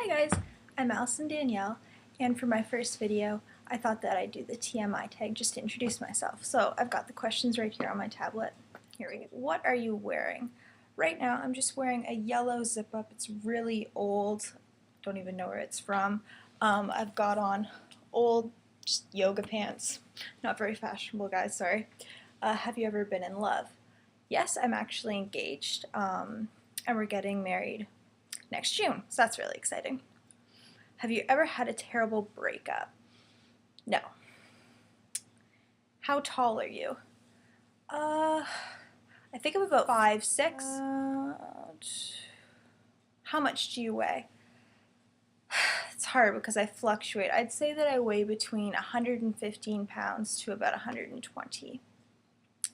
Hi guys, I'm Allison Danielle, and for my first video I thought that I'd do the TMI tag just to introduce myself. So I've got the questions right here on my tablet. Here we go. What are you wearing? Right now I'm just wearing a yellow zip-up. It's really old. Don't even know where it's from. I've got on old just yoga pants. Not very fashionable, guys, sorry. Have you ever been in love? Yes, I'm actually engaged, and we're getting married next June, so that's really exciting. Have you ever had a terrible breakup? No. How tall are you? I think I'm about 5'6". How much do you weigh? It's hard because I fluctuate. I'd say that I weigh between 115 pounds to about 120.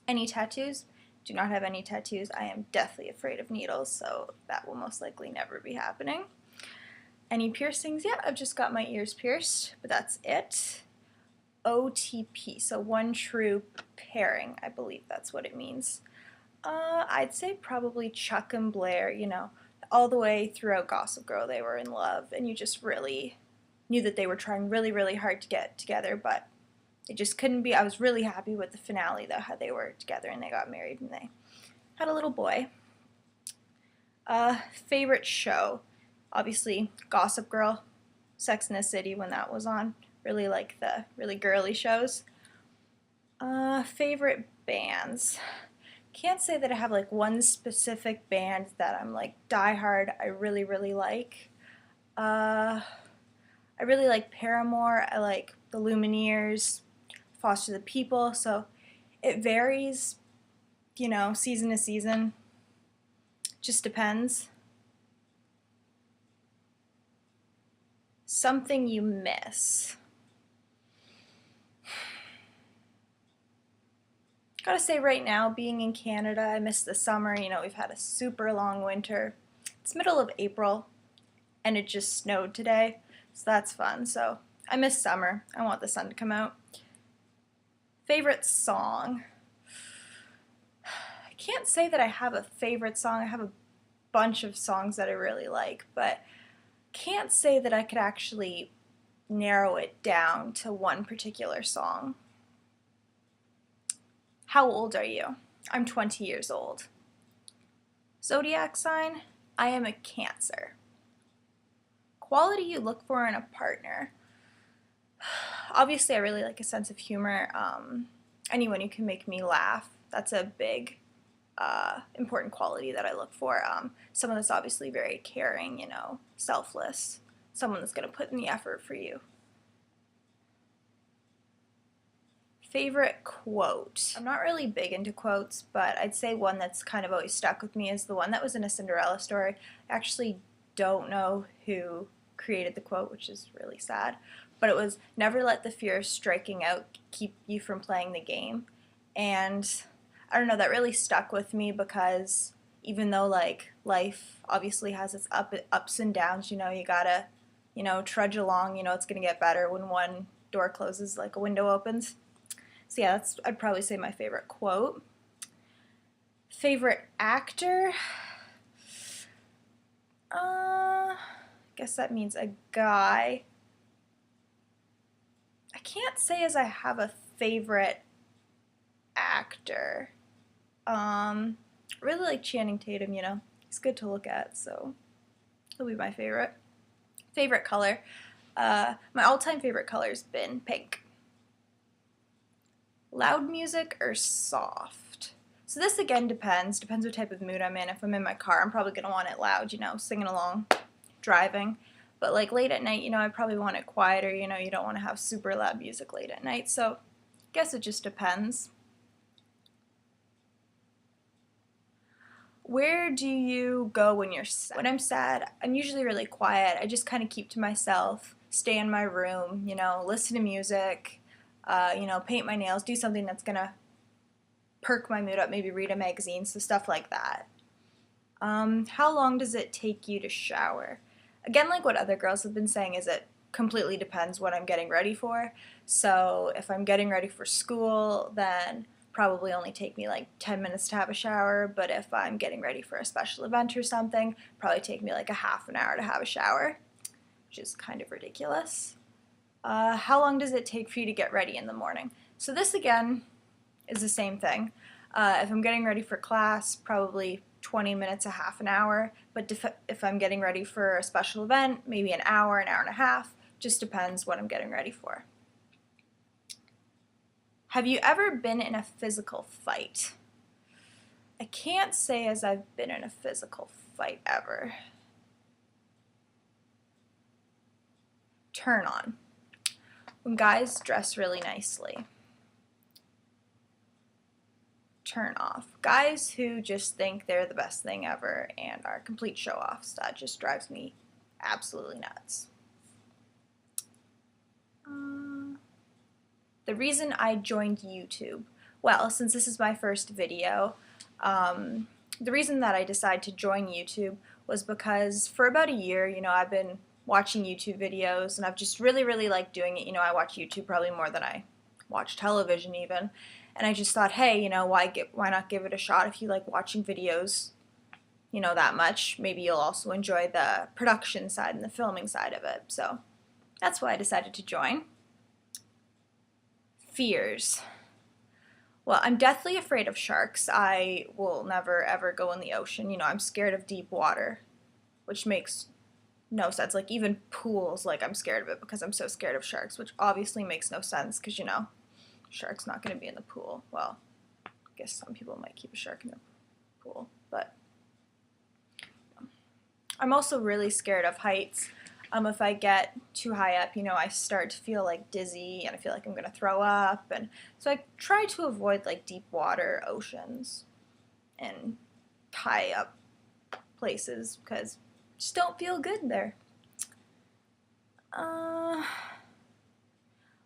Any tattoos? Do not have any tattoos. I am deathly afraid of needles, so that will most likely never be happening. Any piercings? Yeah, I've just got my ears pierced, but that's it. OTP, so one true pairing, I believe that's what it means. I'd say probably Chuck and Blair, you know, all the way throughout Gossip Girl they were in love, and you just really knew that they were trying really, really hard to get together, but it just couldn't be. I was really happy with the finale, though, how they were together and they got married and they had a little boy. Favorite show? Obviously, Gossip Girl, Sex and the City when that was on. Really like the really girly shows. Favorite bands? Can't say that I have like one specific band that I'm like diehard. I really, really like. I really like Paramore. I like the Lumineers, Foster the People. So it varies, you know, season to season. Just depends. Something you miss. Gotta say right now, being in Canada, I miss the summer. You know, we've had a super long winter. It's middle of April, and it just snowed today, so that's fun. So I miss summer. I want the sun to come out. Favorite song? I can't say that I have a favorite song. I have a bunch of songs that I really like, but can't say that I could actually narrow it down to one particular song. How old are you? I'm 20 years old. Zodiac sign? I am a Cancer. Quality you look for in a partner? Obviously, I really like a sense of humor. Anyone who can make me laugh. That's a big, important quality that I look for. Someone that's obviously very caring, you know, selfless. Someone that's going to put in the effort for you. Favorite quote? I'm not really big into quotes, but I'd say one that's kind of always stuck with me is the one that was in a Cinderella story. I actually don't know who created the quote, which is really sad, but it was, "Never let the fear of striking out keep you from playing the game." And I don't know, that really stuck with me because even though like life obviously has its ups and downs, you know, you gotta, you know, trudge along, you know, it's gonna get better when one door closes like a window opens. So yeah, I'd probably say my favorite quote. Favorite actor? I guess that means a guy. I can't say as I have a favorite actor. Really like Channing Tatum, you know. He's good to look at, so he'll be my favorite. Favorite color? My all-time favorite color has been pink. Loud music or soft? So this again depends what type of mood I'm in. If I'm in my car, I'm probably going to want it loud, you know, singing along, driving. But like late at night, you know, I probably want it quieter, you know, you don't want to have super loud music late at night. So I guess it just depends. Where do you go when you're sad? When I'm sad, I'm usually really quiet. I just kind of keep to myself, stay in my room, you know, listen to music, you know, paint my nails, do something that's gonna perk my mood up, maybe read a magazine, so stuff like that. How long does it take you to shower? Again, like what other girls have been saying, is it completely depends what I'm getting ready for. So if I'm getting ready for school, then probably only take me like 10 minutes to have a shower, but if I'm getting ready for a special event or something, probably take me like a half an hour to have a shower. which is kind of ridiculous. How long does it take for you to get ready in the morning? So this again is the same thing. If I'm getting ready for class, probably 20 minutes, a half an hour, but if I'm getting ready for a special event, maybe an hour and a half, just depends what I'm getting ready for. Have you ever been in a physical fight? I can't say as I've been in a physical fight ever. Turn on. When guys dress really nicely. Turn off. Guys who just think they're the best thing ever and are complete show-offs. That just drives me absolutely nuts. The reason I joined YouTube. Well, since this is my first video, the reason that I decided to join YouTube was because for about a year, I've been watching YouTube videos and I've just really liked doing it. I watch YouTube probably more than I watch television even. And I just thought, hey, why not give it a shot if you like watching videos, that much. Maybe you'll also enjoy the production side and the filming side of it. So that's why I decided to join. Fears. Well, I'm deathly afraid of sharks. I will never ever go in the ocean. I'm scared of deep water, which makes no sense. Like even pools, like I'm scared of it because I'm so scared of sharks, which obviously makes no sense because, shark's not going to be in the pool. Well, I guess some people might keep a shark in the pool, but I'm also really scared of heights. If I get too high up, I start to feel like dizzy and I feel like I'm going to throw up. And so I try to avoid like deep water, oceans, and high up places because I just don't feel good there.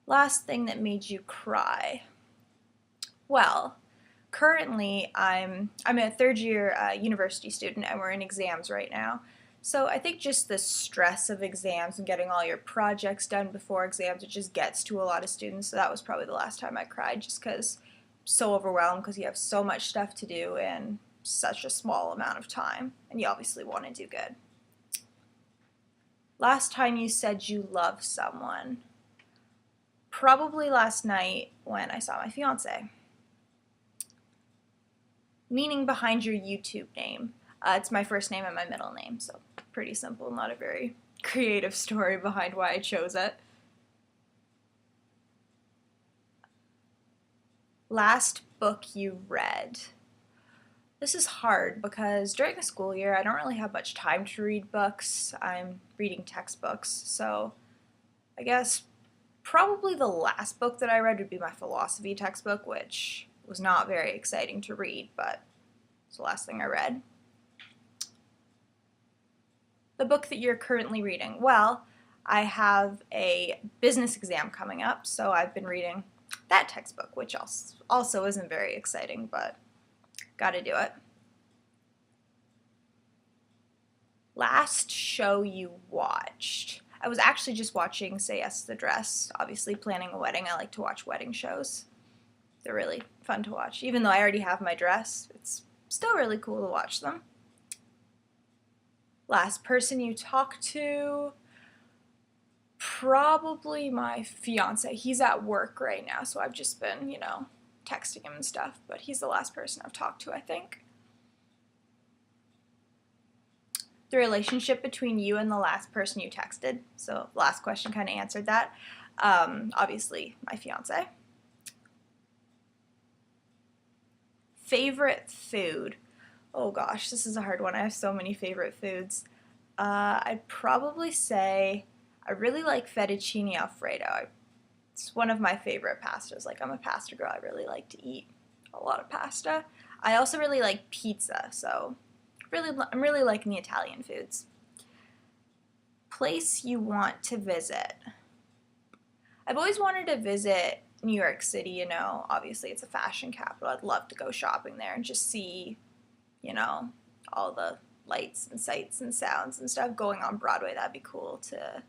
Last thing that made you cry. Well, currently I'm a third year university student and we're in exams right now. So I think just the stress of exams and getting all your projects done before exams, it just gets to a lot of students. So that was probably the last time I cried just because I'm so overwhelmed because you have so much stuff to do in such a small amount of time and you obviously want to do good. Last time you said you love someone. Probably last night when I saw my fiance. Meaning behind your YouTube name. It's my first name and my middle name, so pretty simple, not a very creative story behind why I chose it. Last book you read. This is hard because during the school year I don't really have much time to read books. I'm reading textbooks, so I guess probably the last book that I read would be my philosophy textbook, which was not very exciting to read, but it's the last thing I read. The book that you're currently reading. Well, I have a business exam coming up, so I've been reading that textbook, which also isn't very exciting, but gotta do it. Last show you watched. I was actually just watching Say Yes to the Dress. Obviously, planning a wedding, I like to watch wedding shows. They're really fun to watch. Even though I already have my dress, it's still really cool to watch them. Last person you talked to, probably my fiance. He's at work right now, so I've just been, texting him and stuff, but he's the last person I've talked to, I think. The relationship between you and the last person you texted. So last question kind of answered that. Obviously, my fiance. Favorite food. Oh gosh, this is a hard one. I have so many favorite foods. I'd probably say I really like fettuccine alfredo. It's one of my favorite pastas. Like I'm a pasta girl. I really like to eat a lot of pasta. I also really like pizza, so I'm really liking the Italian foods. Place you want to visit. I've always wanted to visit New York City, obviously it's a fashion capital. I'd love to go shopping there and just see, all the lights and sights and sounds and stuff going on Broadway. That'd be cool to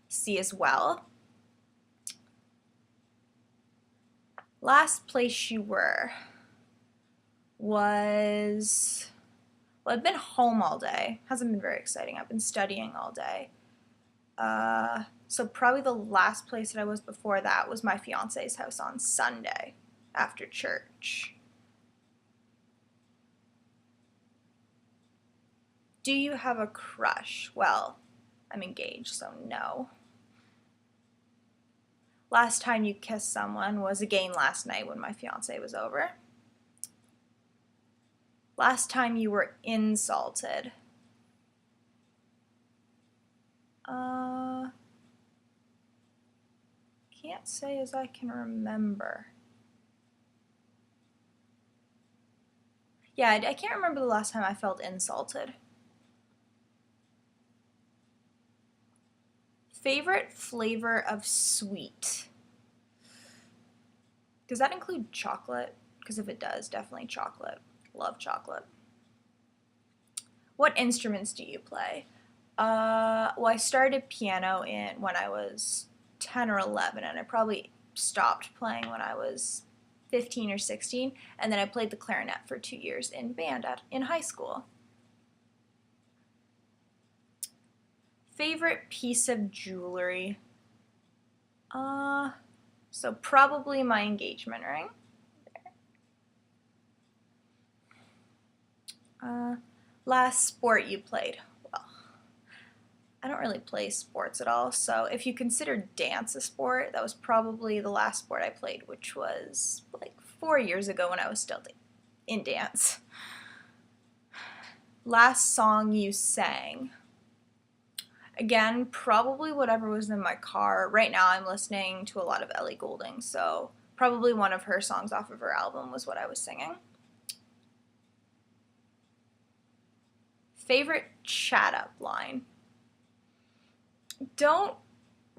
see as well. Last place you were was, well, I've been home all day. Hasn't been very exciting. I've been studying all day. So probably the last place that I was before that was my fiance's house on Sunday after church. Do you have a crush? Well, I'm engaged, so no. Last time you kissed someone was again last night when my fiance was over. Last time you were insulted. Can't say as I can remember. Yeah, I can't remember the last time I felt insulted. Favorite flavor of sweet? Does that include chocolate? Because if it does, definitely chocolate. Love chocolate. What instruments do you play? Well, I started piano when I was 10 or 11, and I probably stopped playing when I was 15 or 16, and then I played the clarinet for 2 years in band in high school. Favorite piece of jewelry? So probably my engagement ring. Last sport you played? Well, I don't really play sports at all, so if you consider dance a sport, that was probably the last sport I played, which was like 4 years ago when I was still in dance. Last song you sang? Again, probably whatever was in my car. Right now I'm listening to a lot of Ellie Goulding, so probably one of her songs off of her album was what I was singing. Favorite chat up line? Don't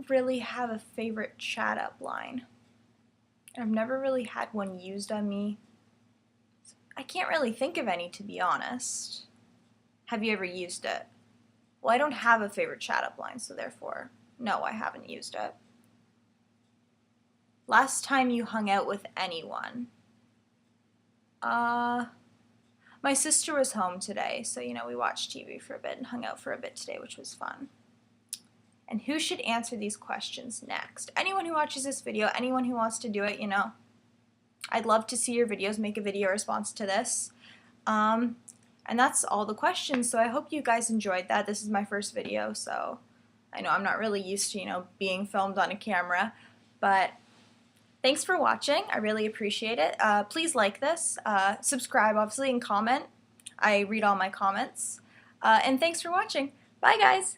really have a favorite chat up line. I've never really had one used on me. I can't really think of any, to be honest. Have you ever used it? Well, I don't have a favorite chat up line, so therefore, no, I haven't used it. Last time you hung out with anyone? My sister was home today, so we watched TV for a bit and hung out for a bit today, which was fun. And who should answer these questions next? Anyone who watches this video, anyone who wants to do it, I'd love to see your videos, make a video response to this. And that's all the questions, so I hope you guys enjoyed that. This is my first video, so I know I'm not really used to, being filmed on a camera, but thanks for watching. I really appreciate it. Please like this, subscribe, obviously, and comment. I read all my comments. And thanks for watching. Bye, guys!